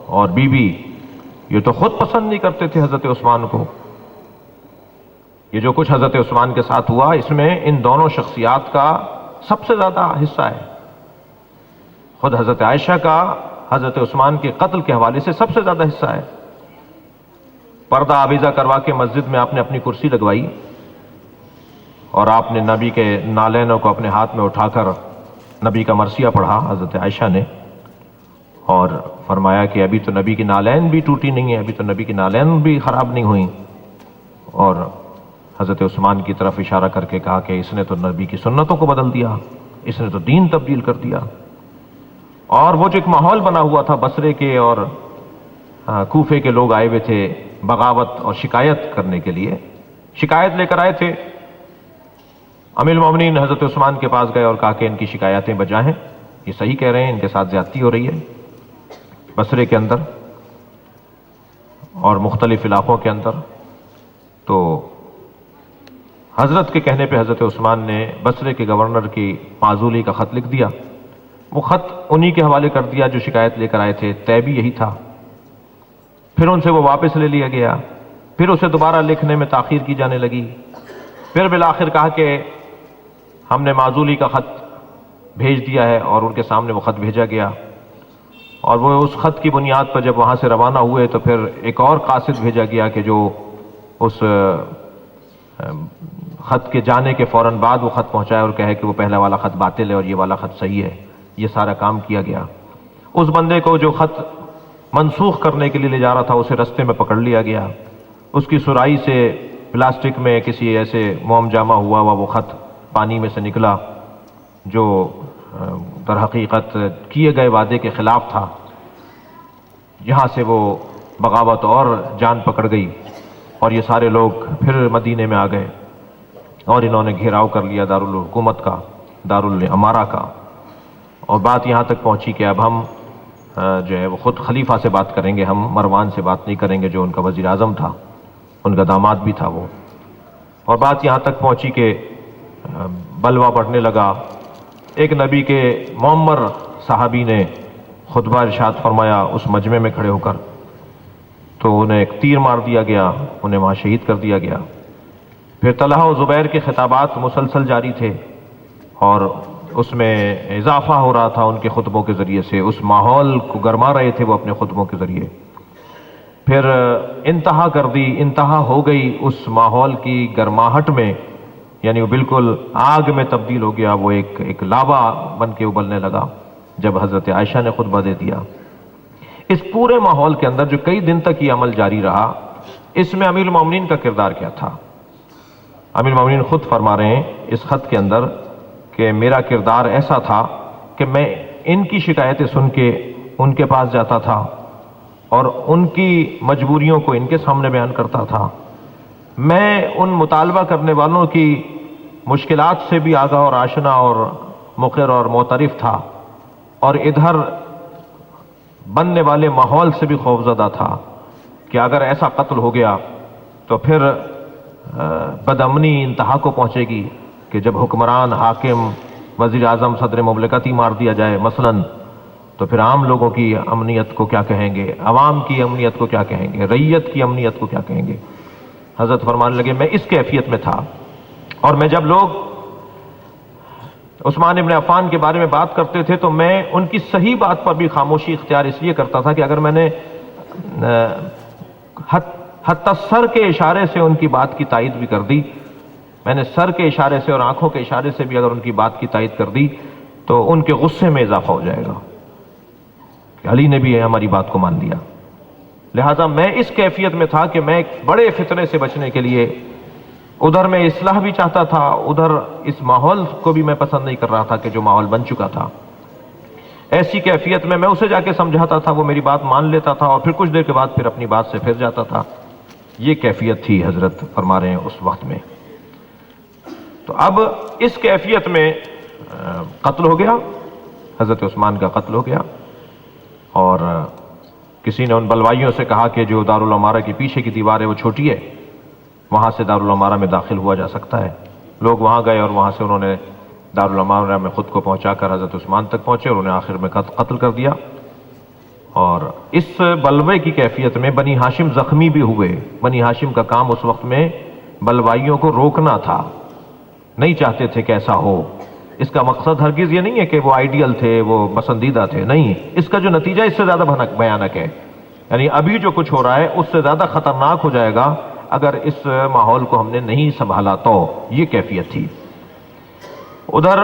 اور بیوی یہ تو خود پسند نہیں کرتے تھے حضرت عثمان کو۔ یہ جو کچھ حضرت عثمان کے ساتھ ہوا اس میں ان دونوں شخصیات کا سب سے زیادہ حصہ ہے۔ خود حضرت عائشہ کا حضرت عثمان کے قتل کے حوالے سے سب سے زیادہ حصہ ہے۔ پردہ آویزہ کروا کے مسجد میں آپ نے اپنی کرسی لگوائی اور آپ نے نبی کے نالینوں کو اپنے ہاتھ میں اٹھا کر نبی کا مرثیہ پڑھا حضرت عائشہ نے، اور فرمایا کہ ابھی تو نبی کی نالین بھی ٹوٹی نہیں ہے، ابھی تو نبی کی نالین بھی خراب نہیں ہوئی، اور حضرت عثمان کی طرف اشارہ کر کے کہا کہ اس نے تو نبی کی سنتوں کو بدل دیا، اس نے تو دین تبدیل کر دیا۔ اور وہ جو ایک ماحول بنا ہوا تھا بصرے کے اور کوفے کے لوگ آئے ہوئے تھے بغاوت اور شکایت کرنے کے لیے، شکایت لے کر آئے تھے، امیر المومنین حضرت عثمان کے پاس گئے اور کہا کہ ان کی شکایتیں بجا ہیں، یہ صحیح کہہ رہے ہیں، ان کے ساتھ زیادتی ہو رہی ہے بصرے کے اندر اور مختلف علاقوں کے اندر۔ تو حضرت کے کہنے پہ حضرت عثمان نے بصرے کے گورنر کی معزولی کا خط لکھ دیا، وہ خط انہی کے حوالے کر دیا جو شکایت لے کر آئے تھے، طے بھی یہی تھا۔ پھر ان سے وہ واپس لے لیا گیا، پھر اسے دوبارہ لکھنے میں تاخیر کی جانے لگی، پھر بالآخر کہا کہ ہم نے معزولی کا خط بھیج دیا ہے، اور ان کے سامنے وہ خط بھیجا گیا، اور وہ اس خط کی بنیاد پر جب وہاں سے روانہ ہوئے تو پھر ایک اور قاصد بھیجا گیا کہ جو اس خط کے جانے کے فوراً بعد وہ خط پہنچائے اور کہے کہ وہ پہلا والا خط باطل ہے اور یہ والا خط صحیح ہے۔ یہ سارا کام کیا گیا۔ اس بندے کو جو خط منسوخ کرنے کے لیے لے جا رہا تھا اسے رستے میں پکڑ لیا گیا، اس کی سرائی سے پلاسٹک میں کسی ایسے موم جامہ ہوا وہ خط پانی میں سے نکلا جو در حقیقت کیے گئے وعدے کے خلاف تھا۔ یہاں سے وہ بغاوت اور جان پکڑ گئی، اور یہ سارے لوگ پھر مدینے میں آ گئے اور انہوں نے گھیراؤ کر لیا دارالحکومت کا، دارالامارہ کا، اور بات یہاں تک پہنچی کہ اب ہم جو ہے وہ خود خلیفہ سے بات کریں گے، ہم مروان سے بات نہیں کریں گے جو ان کا وزیر اعظم تھا، ان کا داماد بھی تھا وہ۔ اور بات یہاں تک پہنچی کہ بلوہ بڑھنے لگا۔ ایک نبی کے معمر صحابی نے خطبہ ارشاد فرمایا اس مجمع میں کھڑے ہو کر، تو انہیں ایک تیر مار دیا گیا، انہیں وہاں شہید کر دیا گیا۔ پھر طلحہ و زبیر کے خطابات مسلسل جاری تھے، اور اس میں اضافہ ہو رہا تھا ان کے خطبوں کے ذریعے سے، اس ماحول کو گرما رہے تھے وہ اپنے خطبوں کے ذریعے۔ پھر انتہا کر دی، انتہا ہو گئی اس ماحول کی گرماہٹ میں، یعنی وہ بالکل آگ میں تبدیل ہو گیا، وہ ایک لاوا بن کے ابلنے لگا جب حضرت عائشہ نے خطبہ دے دیا۔ اس پورے ماحول کے اندر جو کئی دن تک یہ عمل جاری رہا، اس میں امیر المومنین کا کردار کیا تھا؟ امیر المومنین خود فرما رہے ہیں اس خط کے اندر کہ میرا کردار ایسا تھا کہ میں ان کی شکایتیں سن کے ان کے پاس جاتا تھا اور ان کی مجبوریوں کو ان کے سامنے بیان کرتا تھا۔ میں ان مطالبہ کرنے والوں کی مشکلات سے بھی آگاہ اور آشنا اور مقر اور معترف تھا، اور ادھر بننے والے ماحول سے بھی خوفزدہ تھا کہ اگر ایسا قتل ہو گیا تو پھر بدامنی انتہا کو پہنچے گی کہ جب حکمران، حاکم، وزیر اعظم، صدر مملکت ہی مار دیا جائے مثلاً، تو پھر عام لوگوں کی امنیت کو کیا کہیں گے، عوام کی امنیت کو کیا کہیں گے، رعیت کی امنیت کو کیا کہیں گے۔ حضرت فرمانے لگے میں اس کیفیت میں تھا، اور میں جب لوگ عثمان ابن عفان کے بارے میں بات کرتے تھے تو میں ان کی صحیح بات پر بھی خاموشی اختیار اس لیے کرتا تھا کہ اگر میں نے حتی سر کے اشارے سے ان کی بات کی تائید بھی کر دی، میں نے سر کے اشارے سے اور آنکھوں کے اشارے سے بھی اگر ان کی بات کی تائید کر دی تو ان کے غصے میں اضافہ ہو جائے گا کہ علی نے بھی ہماری بات کو مان لیا۔ لہذا میں اس کیفیت میں تھا کہ میں ایک بڑے فتنے سے بچنے کے لیے ادھر میں اصلاح بھی چاہتا تھا، ادھر اس ماحول کو بھی میں پسند نہیں کر رہا تھا کہ جو ماحول بن چکا تھا۔ ایسی کیفیت میں اسے جا کے سمجھاتا تھا، وہ میری بات مان لیتا تھا، اور پھر کچھ دیر کے بعد پھر اپنی بات سے پھر جاتا تھا۔ یہ کیفیت تھی حضرت فرما رہے ہیں اس وقت میں۔ تو اب اس کیفیت میں قتل ہو گیا، حضرت عثمان کا قتل ہو گیا، اور کسی نے ان بلوائیوں سے کہا کہ جو دارالامارہ کی پیچھے کی دیوار ہے وہ چھوٹی ہے، وہاں سے دارالامارہ میں داخل ہوا جا سکتا ہے۔ لوگ وہاں گئے اور وہاں سے انہوں نے دارالامارہ میں خود کو پہنچا کر حضرت عثمان تک پہنچے اور انہیں آخر میں قتل کر دیا۔ اور اس بلوے کی کیفیت میں بنی ہاشم زخمی بھی ہوئے۔ بنی ہاشم کا کام اس وقت میں بلوائیوں کو روکنا تھا، نہیں چاہتے تھے کہ ایسا ہو، اس کا مقصد ہرگز یہ نہیں ہے کہ وہ آئیڈیل تھے، وہ پسندیدہ تھے، نہیں، اس کا جو نتیجہ اس سے زیادہ بھیانک ہے، یعنی ابھی جو کچھ ہو رہا ہے اس سے زیادہ خطرناک ہو جائے گا اگر اس ماحول کو ہم نے نہیں سنبھالا تو۔ یہ کیفیت تھی۔ ادھر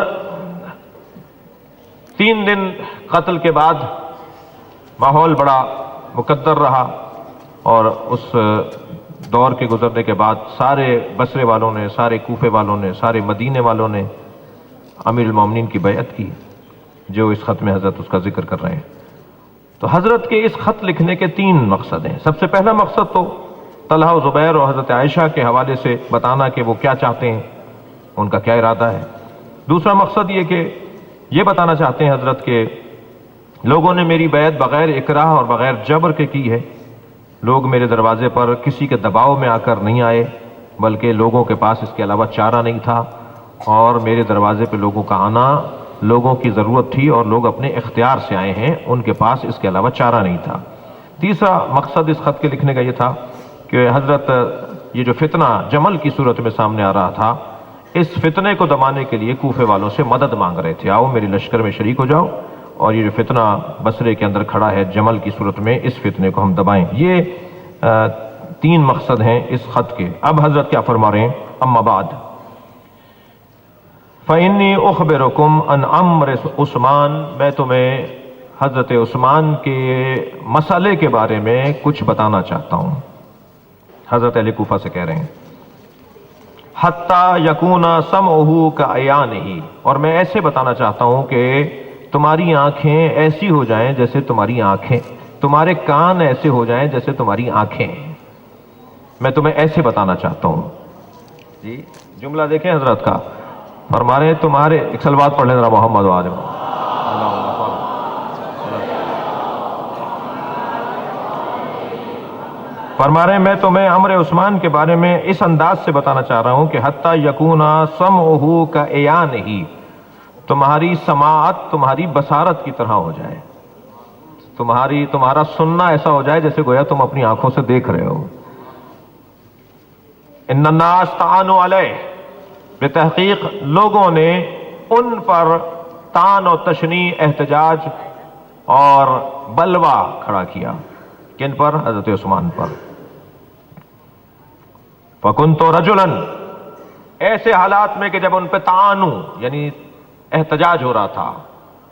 3 دن قتل کے بعد ماحول بڑا مقدر رہا، اور اس دور کے گزرنے کے بعد سارے بصرے والوں نے، سارے کوفے والوں نے، سارے مدینے والوں نے امیر المومنین کی بیعت کی، جو اس خط میں حضرت اس کا ذکر کر رہے ہیں۔ تو حضرت کے اس خط لکھنے کے 3 مقصد ہیں۔ سب سے پہلا مقصد تو طلحہ و زبیر اور حضرت عائشہ کے حوالے سے بتانا کہ وہ کیا چاہتے ہیں، ان کا کیا ارادہ ہے۔ دوسرا مقصد یہ کہ یہ بتانا چاہتے ہیں حضرت کہ لوگوں نے میری بیعت بغیر اکراہ اور بغیر جبر کے کی ہے، لوگ میرے دروازے پر کسی کے دباؤ میں آ کر نہیں آئے، بلکہ لوگوں کے پاس اس کے علاوہ چارہ نہیں تھا، اور میرے دروازے پہ لوگوں کا آنا لوگوں کی ضرورت تھی، اور لوگ اپنے اختیار سے آئے ہیں، ان کے پاس اس کے علاوہ چارہ نہیں تھا۔ تیسرا مقصد اس خط کے لکھنے کا یہ تھا کہ حضرت یہ جو فتنہ جمل کی صورت میں سامنے آ رہا تھا، اس فتنے کو دبانے کے لیے کوفے والوں سے مدد مانگ رہے تھے، آؤ میری لشکر میں شریک ہو جاؤ، اور یہ جو فتنہ بصرے کے اندر کھڑا ہے جمل کی صورت میں، اس فتنے کو ہم دبائیں۔ یہ 3 مقصد ہیں اس خط کے۔ اب حضرت کیا فرما رہے ہیں؟ اما بعد فَإِنِّي أُخْبِرُكُمْ عَنْ أَمْرِ عثمان، میں تمہیں حضرت عثمان کے مسئلے کے بارے میں کچھ بتانا چاہتا ہوں۔ حضرت اہل کوفہ سے کہہ رہے ہیں حَتَّى يَكُونَ سَمْعُهُ كَعَيَانِهِ، اور میں ایسے بتانا چاہتا ہوں کہ تمہاری آنکھیں ایسی ہو جائیں جیسے تمہاری آنکھیں، تمہارے کان ایسے ہو جائیں جیسے تمہاری آنکھیں، میں تمہیں ایسے بتانا چاہتا ہوں۔ جی جملہ دیکھیں حضرت کا، فرما رہے ہیں تمہارے، ایک صلوات پڑھ لیں ذرا محمد وآلہ محمد۔ فرما رہے ہیں میں تمہیں امر عثمان کے بارے میں اس انداز سے بتانا چاہ رہا ہوں کہ حتی یکون سمعہ کعیانہ، تمہاری سماعت تمہاری بصارت کی طرح ہو جائے، تمہارا سننا ایسا ہو جائے جیسے گویا تم اپنی آنکھوں سے دیکھ رہے ہو۔ ان الناس طعنوا علیہ، بتحقیق لوگوں نے ان پر طعن و تشنیع، احتجاج اور بلوا کھڑا کیا۔ کن پر؟ حضرت عثمان پر۔ فَكُنْتُ رَجُلًا، ایسے حالات میں کہ جب ان پہ طعنوا یعنی احتجاج ہو رہا تھا،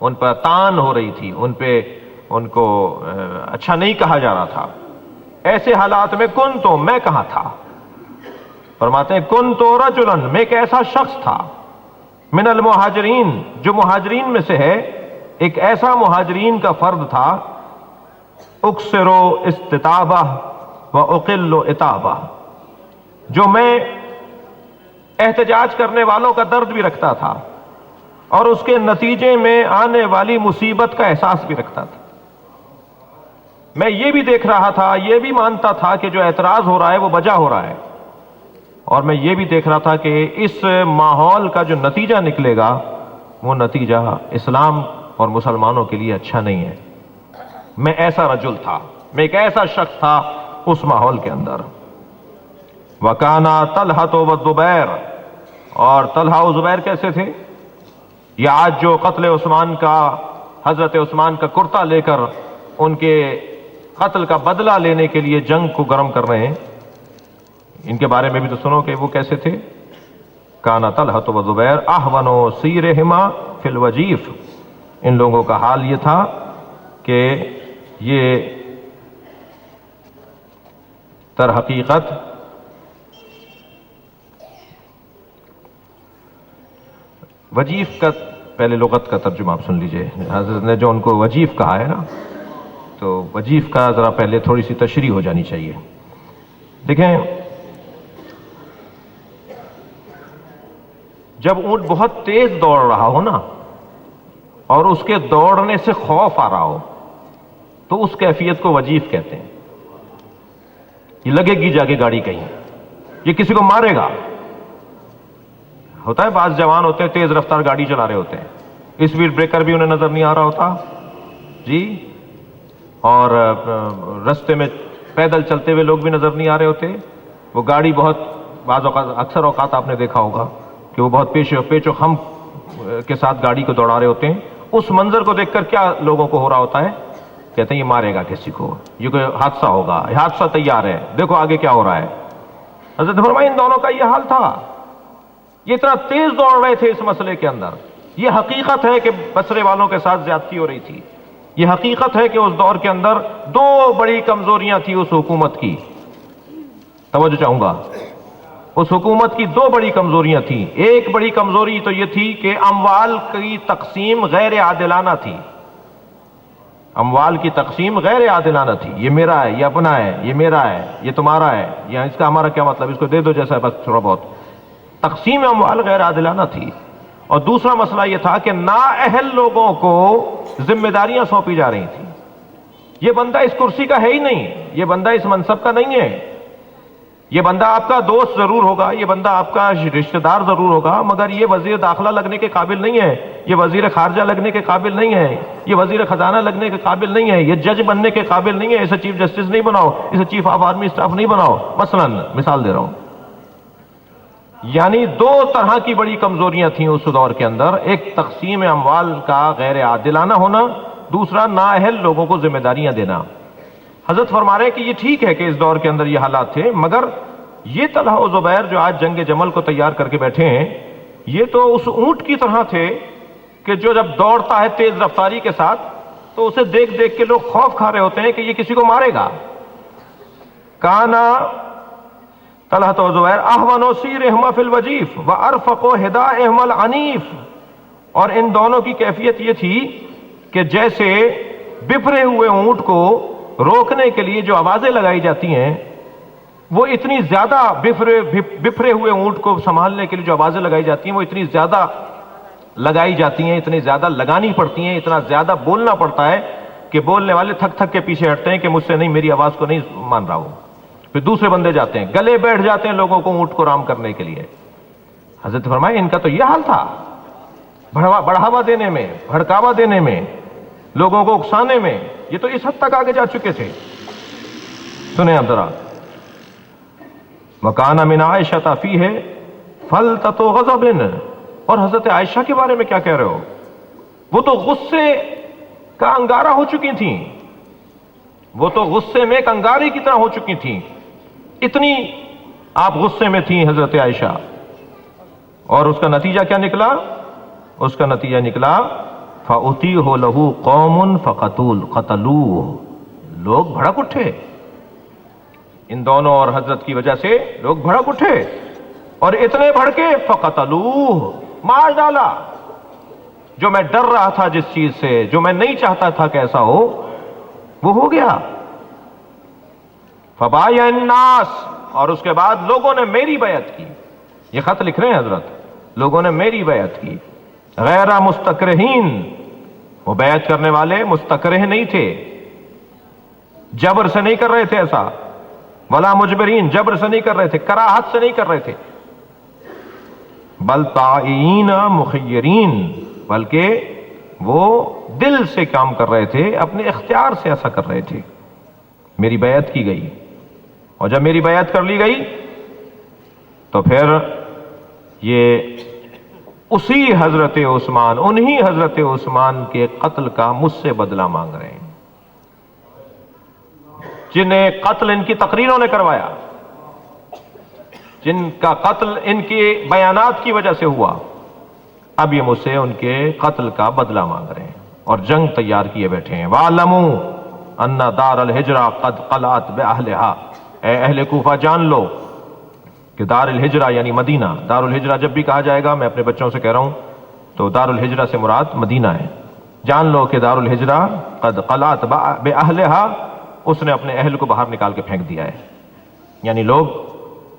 ان پر طعن ہو رہی تھی، ان کو اچھا نہیں کہا جا رہا تھا، ایسے حالات میں کنتو، میں کہاں تھا؟ فرماتے ہیں کنتو رجلا، میں ایک ایسا شخص تھا، من المہاجرین، جو مہاجرین میں سے ہے، ایک ایسا مہاجرین کا فرد تھا، اکثر استطابہ و اقل اتابہ، جو میں احتجاج کرنے والوں کا درد بھی رکھتا تھا اور اس کے نتیجے میں آنے والی مصیبت کا احساس بھی رکھتا تھا۔ میں یہ بھی دیکھ رہا تھا، یہ بھی مانتا تھا کہ جو اعتراض ہو رہا ہے وہ بجا ہو رہا ہے، اور میں یہ بھی دیکھ رہا تھا کہ اس ماحول کا جو نتیجہ نکلے گا وہ نتیجہ اسلام اور مسلمانوں کے لیے اچھا نہیں ہے۔ میں ایسا رجل تھا، میں ایک ایسا شخص تھا اس ماحول کے اندر۔ وَكَانَ طَلْحَةُ وَالزُّبَيْرُ، اور طلحہ و زبیر کیسے تھے؟ یہ آج جو قتل عثمان کا، حضرت عثمان کا کرتا لے کر ان کے قتل کا بدلہ لینے کے لیے جنگ کو گرم کر رہے ہیں، ان کے بارے میں بھی تو سنو کہ وہ کیسے تھے۔ کانا طلحۃ و زبیر اہون سیرہما فی الوجیف، ان لوگوں کا حال یہ تھا کہ یہ در حقیقت وجیف کا، پہلے لغت کا ترجمہ آپ سن لیجئے، حضرت نے جو ان کو وجیف کہا ہے نا، تو وجیف کا ذرا پہلے تھوڑی سی تشریح ہو جانی چاہیے۔ دیکھیں جب اونٹ بہت تیز دوڑ رہا ہو نا اور اس کے دوڑنے سے خوف آ رہا ہو تو اس کیفیت کو وجیف کہتے ہیں۔ یہ لگے گی جا کے گاڑی کہیں، یہ کسی کو مارے گا۔ ہوتا ہے بعض جوان ہوتے ہیں تیز رفتار گاڑی چلا رہے ہوتے ہیں، اسپیڈ بریکر بھی انہیں نظر نہیں آ رہا ہوتا جی، اور رستے میں پیدل چلتے ہوئے لوگ بھی نظر نہیں آ رہے ہوتے، وہ گاڑی بہت بعض اوقات، اکثر اوقات آپ نے دیکھا ہوگا کہ وہ بہت پیچ و خم کے ساتھ گاڑی کو دوڑا رہے ہوتے ہیں، اس منظر کو دیکھ کر کیا لوگوں کو ہو رہا ہوتا ہے؟ کہتے ہیں یہ مارے گا کسی کو، یہ کوئی حادثہ ہوگا، یہ حادثہ تیار ہے، دیکھو آگے کیا ہو رہا ہے۔ حضرت فرمایا ان دونوں کا یہ حال تھا، یہ اتنا تیز دوڑ رہے تھے اس مسئلے کے اندر۔ یہ حقیقت ہے کہ بصرے والوں کے ساتھ زیادتی ہو رہی تھی، یہ حقیقت ہے کہ اس دور کے اندر دو بڑی کمزوریاں تھیں اس حکومت کی، توجہ چاہوں گا، اس حکومت کی دو بڑی کمزوریاں تھیں۔ ایک بڑی کمزوری تو یہ تھی کہ اموال کی تقسیم غیر عادلانہ تھی، اموال کی تقسیم غیر عادلانہ تھی، یہ میرا ہے، یہ اپنا ہے، یہ میرا ہے، یہ تمہارا ہے، یا اس کا ہمارا کیا مطلب، اس کو دے دو جیسا ہے بس تھوڑا بہت۔ تقسیم اموال غیر عادلانہ تھی۔ اور دوسرا مسئلہ یہ تھا کہ نااہل لوگوں کو ذمہ داریاں سونپی جا رہی تھیں۔ یہ بندہ اس کرسی کا ہے ہی نہیں، یہ بندہ اس منصب کا نہیں ہے، یہ بندہ آپ کا دوست ضرور ہوگا، یہ بندہ آپ کا رشتہ دار ضرور ہوگا، مگر یہ وزیر داخلہ لگنے کے قابل نہیں ہے، یہ وزیر خارجہ لگنے کے قابل نہیں ہے، یہ وزیر خزانہ لگنے کے قابل نہیں ہے، یہ جج بننے کے قابل نہیں ہے، اسے چیف جسٹس نہیں بناؤ، اسے چیف آف آرمی اسٹاف نہیں بناؤ، مثلا مثال دے رہا ہوں۔ یعنی دو طرح کی بڑی کمزوریاں تھیں اس دور کے اندر، ایک تقسیم اموال کا غیر عادلانہ ہونا، دوسرا نااہل لوگوں کو ذمہ داریاں دینا۔ حضرت فرما رہے ہیں کہ یہ ٹھیک ہے کہ اس دور کے اندر یہ حالات تھے، مگر یہ طلحہ و زبیر جو آج جنگ جمل کو تیار کر کے بیٹھے ہیں، یہ تو اس اونٹ کی طرح تھے کہ جو جب دوڑتا ہے تیز رفتاری کے ساتھ تو اسے دیکھ دیکھ کے لوگ خوف کھا رہے ہوتے ہیں کہ یہ کسی کو مارے گا۔ کانا طلحہ و زبیر احون سیرہما فی الوجیف وارفق ہدائہما العنیف، اور ان دونوں کی کیفیت یہ تھی کہ جیسے بفرے ہوئے اونٹ کو روکنے کے لیے جو آوازیں لگائی جاتی ہیں، وہ اتنی زیادہ بفرے ہوئے اونٹ کو سنبھالنے کے لیے جو آوازیں لگائی جاتی ہیں وہ اتنی زیادہ لگائی جاتی ہیں، اتنی زیادہ لگانی پڑتی ہیں، اتنا زیادہ بولنا پڑتا ہے کہ بولنے والے تھک تھک کے پیچھے ہٹتے ہیں کہ مجھ سے نہیں، میری آواز کو نہیں مان رہا ہوں۔ پھر دوسرے بندے جاتے ہیں، گلے بیٹھ جاتے ہیں لوگوں کو اونٹ کو رام کرنے کے لیے۔ حضرت فرمائے ان کا تو یہ حال تھا، بڑھاوا دینے میں، بھڑکاوا دینے میں، لوگوں کو اکسانے میں، یہ تو اس حد تک آگے جا چکے تھے۔ سنیں اب ذرا، وَكَانَ مِنْ عَائِشَةَ فِيهِ فَلْتَةُ غَضَبٍ، اور حضرت عائشہ کے بارے میں کیا کہہ رہے ہو، وہ تو غصے کا انگارہ ہو چکی تھیں، وہ تو غصے میں ایک انگارے کی طرح ہو چکی تھیں، اتنی آپ غصے میں تھیں حضرت عائشہ۔ اور اس کا نتیجہ کیا نکلا؟ اس کا نتیجہ نکلا فَأُتِيهُ لَهُ قَوْمٌ فَقَتَلُوهُ، لوگ بھڑک اٹھے ان دونوں اور حضرت کی وجہ سے، لوگ بھڑک اٹھے اور اتنے بھڑکے فَقَتَلُوهُ، مار ڈالا۔ جو میں ڈر رہا تھا جس چیز سے، جو میں نہیں چاہتا تھا کہ ایسا ہو، وہ ہو گیا۔ فَبَايَعَ النَّاسَ، اور اس کے بعد لوگوں نے میری بیعت کی۔ یہ خط لکھ رہے ہیں حضرت، لوگوں نے میری بیعت کی، غیر مستکرہین، وہ بیعت کرنے والے مستکرہ نہیں تھے، جبر سے نہیں کر رہے تھے ایسا، ولا مجبرین، جبر سے نہیں کر رہے تھے، کراہت سے نہیں کر رہے تھے، بل طائعین مخیرین، بلکہ وہ دل سے کام کر رہے تھے، اپنے اختیار سے ایسا کر رہے تھے۔ میری بیعت کی گئی، اور جب میری بیعت کر لی گئی تو پھر یہ اسی حضرت عثمان، انہی حضرت عثمان کے قتل کا مجھ سے بدلہ مانگ رہے ہیں، جنہیں قتل ان کی تقریروں نے کروایا، جن کا قتل ان کے بیانات کی وجہ سے ہوا، اب یہ مجھ سے ان کے قتل کا بدلہ مانگ رہے ہیں اور جنگ تیار کیے بیٹھے ہیں۔ وَعْلَمُوا أَنَّ دَارَ الْحِجْرَةَ قَدْ قَلَعَتْ بِأَهْلِهَا، اے اہل کوفہ جان لو کہ دار الہجرہ یعنی مدینہ، دار الہجرہ جب بھی کہا جائے گا، میں اپنے بچوں سے کہہ رہا ہوں، تو دار الہجرہ سے مراد مدینہ ہے۔ جان لو کہ دار الہجرہ قد قلعت بأہلہا، اس نے اپنے اہل کو باہر نکال کے پھینک دیا ہے، یعنی لوگ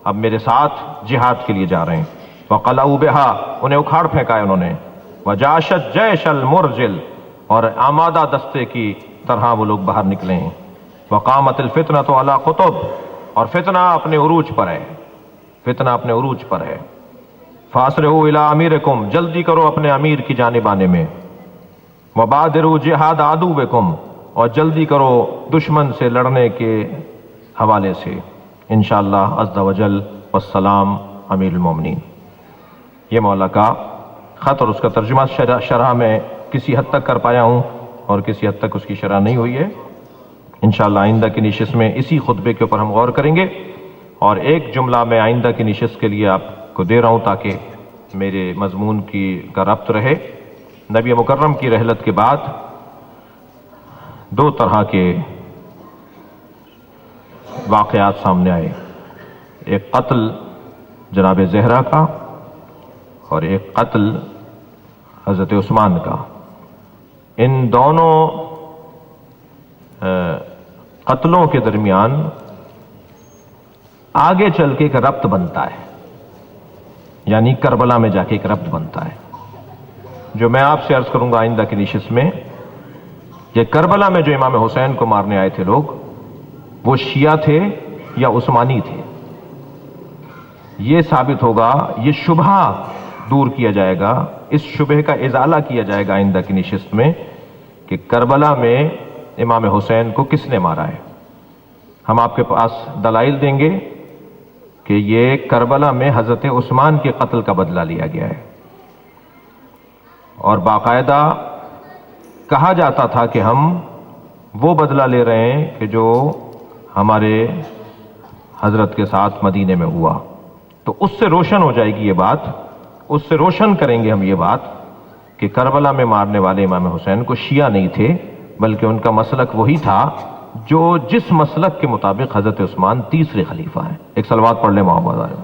اب میرے ساتھ جہاد کے لیے جا رہے ہیں۔ وقلعوا بہا، انہیں اکھاڑ پھینکا ہے انہوں نے۔ وجاشت جیش المرجل، اور آمادہ دستے کی طرح وہ لوگ باہر نکلے ہیں۔ وقامت الفتنۃ علی قطب، اور فتنہ اپنے عروج پر ہے، فتنہ اپنے عروج پر ہے۔ فاسرعوا الی امیرکم، جلدی کرو اپنے امیر کی جانب آنے میں۔ وبادروا جہاد عدوکم، اور جلدی کرو دشمن سے لڑنے کے حوالے سے، انشاءاللہ عز و جل۔ والسلام امیر المومنین۔ یہ مولا کا خط اور اس کا ترجمہ شرح میں کسی حد تک کر پایا ہوں اور کسی حد تک اس کی شرح نہیں ہوئی ہے. انشاءاللہ آئندہ کی نشست میں اسی خطبے کے اوپر ہم غور کریں گے. اور ایک جملہ میں آئندہ کی نشست کے لیے آپ کو دے رہا ہوں تاکہ میرے مضمون کا ربط رہے. نبی مکرم کی رحلت کے بعد دو طرح کے واقعات سامنے آئے. ایک قتل جناب زہرا کا اور ایک قتل حضرت عثمان کا. ان دونوں قتلوں کے درمیان آگے چل کے ایک ربط بنتا ہے، یعنی کربلا میں جا کے ایک ربط بنتا ہے جو میں آپ سے عرض کروں گا آئندہ کی نشست میں. یہ کربلا میں جو امام حسین کو مارنے آئے تھے لوگ، وہ شیعہ تھے یا عثمانی تھے، یہ ثابت ہوگا. یہ شبہ دور کیا جائے گا، اس شبہ کا ازالہ کیا جائے گا آئندہ کی نشست میں کہ کربلا میں امام حسین کو کس نے مارا ہے. ہم آپ کے پاس دلائل دیں گے کہ یہ کربلا میں حضرت عثمان کے قتل کا بدلہ لیا گیا ہے. اور باقاعدہ کہا جاتا تھا کہ ہم وہ بدلہ لے رہے ہیں کہ جو ہمارے حضرت کے ساتھ مدینے میں ہوا. تو اس سے روشن ہو جائے گی یہ بات، اس سے روشن کریں گے ہم یہ بات کہ کربلا میں مارنے والے امام حسین کو شیعہ نہیں تھے، بلکہ ان کا مسلک وہی تھا جو جس مسلک کے مطابق حضرت عثمان تیسرے خلیفہ ہیں. ایک صلوات پڑھ لیں محمد علیہ.